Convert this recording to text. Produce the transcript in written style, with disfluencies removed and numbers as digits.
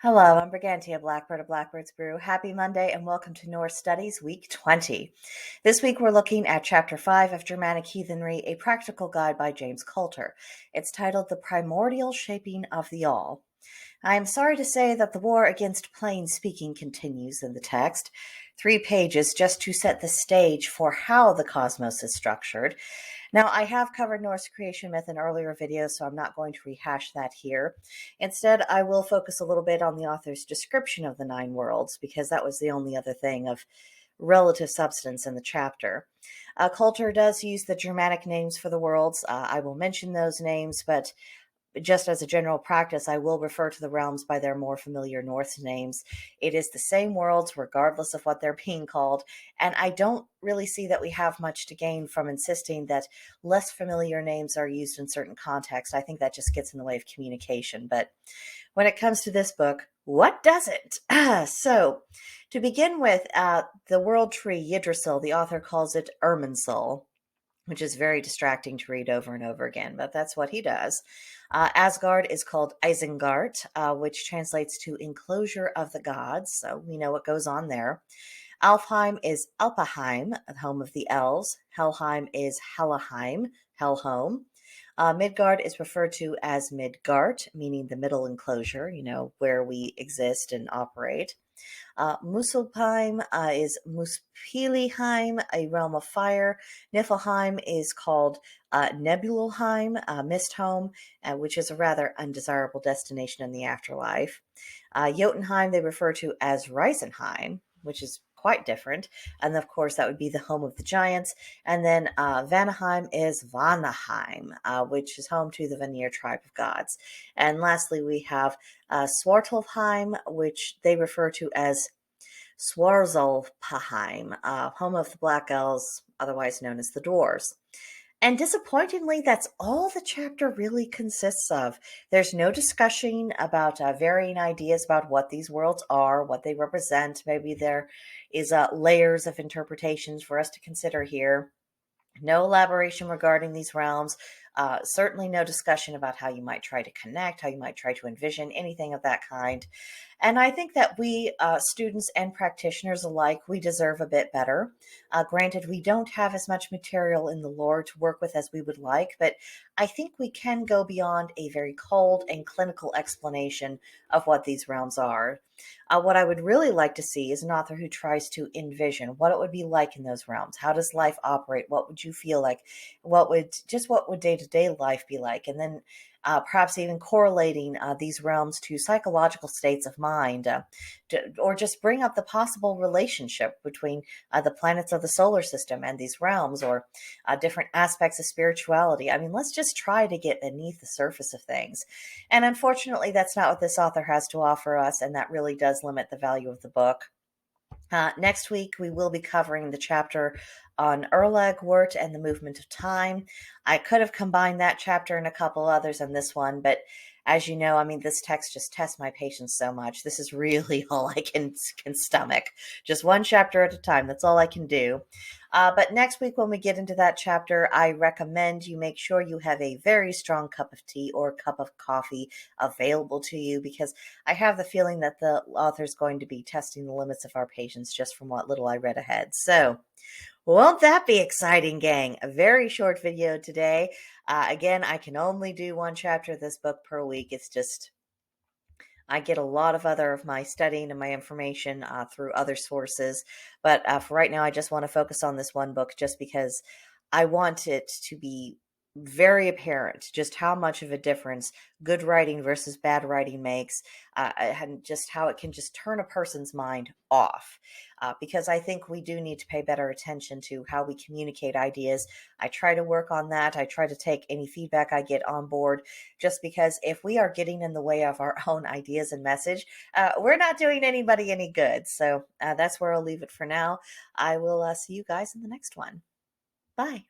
Hello, I'm Brigantia Blackbird of Blackbird's Brew. Happy Monday and welcome to Norse Studies Week 20. This week we're looking at Chapter 5 of Germanic Heathenry, a practical guide by James Coulter. It's titled The Primordial Shaping of the All. I am sorry to say that the war against plain speaking continues in the text. 3 pages just to set the stage for how the cosmos is structured. Now, I have covered Norse creation myth in earlier videos, so I'm not going to rehash that here. Instead, I will focus a little bit on the author's description of the 9 worlds, because that was the only other thing of relative substance in the chapter. Coulter does use the Germanic names for the worlds. I will mention those names, but just as a general practice, I will refer to the realms by their more familiar Norse names. It is the same worlds, regardless of what they're being called, and I don't really see that we have much to gain from insisting that less familiar names are used in certain contexts. I think that just gets in the way of communication. But when it comes to this book, what doesn't? So, to begin with, the world tree Yggdrasil, the author calls it Irminsul, which is very distracting to read over and over again, but that's what he does. Asgard is called Isengard, which translates to enclosure of the gods, so we know what goes on there. Alfheim is Alpaheim, the home of the elves. Helheim is Helheim, Hellhome. Midgard is referred to as Midgard, meaning the middle enclosure, where we exist and operate. Muspelheim is Muspelheim, a realm of fire. Niflheim is called Nebulheim, Misthome, which is a rather undesirable destination in the afterlife. Jotunheim they refer to as Reisenheim, which is quite different. And of course, that would be the home of the giants. And then Vanaheim is Vanaheim, which is home to the Vanir tribe of gods. And lastly, we have Svartalfheim, which they refer to as Svartalfheim, home of the Black Elves, otherwise known as the Dwarves. And disappointingly, that's all the chapter really consists of. There's no discussion about varying ideas about what these worlds are, what they represent. Maybe there is layers of interpretations for us to consider here. No elaboration regarding these realms. Certainly no discussion about how you might try to connect, how you might try to envision, anything of that kind. And I think that we, students and practitioners alike, we deserve a bit better. Granted, we don't have as much material in the lore to work with as we would like, but I think we can go beyond a very cold and clinical explanation of what these realms are. What I would really like to see is an author who tries to envision what it would be like in those realms. How does life operate? What would you feel like? What would day-to-day life be like? And then perhaps even correlating these realms to psychological states of mind, or just bring up the possible relationship between the planets of the solar system and these realms, or different aspects of spirituality. I mean, let's just try to get beneath the surface of things. And unfortunately, that's not what this author has to offer us, and that really does limit the value of the book. Next week, we will be covering the chapter on Erlagwort and the movement of time. I could have combined that chapter and a couple others in this one, but as you know, I mean, this text just tests my patience so much. This is really all I can stomach. Just one chapter at a time. That's all I can do. But next week, when we get into that chapter, I recommend you make sure you have a very strong cup of tea or cup of coffee available to you, because I have the feeling that the author's going to be testing the limits of our patience just from what little I read ahead. So, won't that be exciting, gang? A very short video today. Again, I can only do one chapter of this book per week. It's just, I get a lot of other of my studying and my information through other sources. But for right now, I just want to focus on this one book just because I want it to be very apparent just how much of a difference good writing versus bad writing makes, and just how it can just turn a person's mind off. Because I think we do need to pay better attention to how we communicate ideas. I try to work on that. I try to take any feedback I get on board, just because if we are getting in the way of our own ideas and message, we're not doing anybody any good. So that's where I'll leave it for now. I will see you guys in the next one. Bye.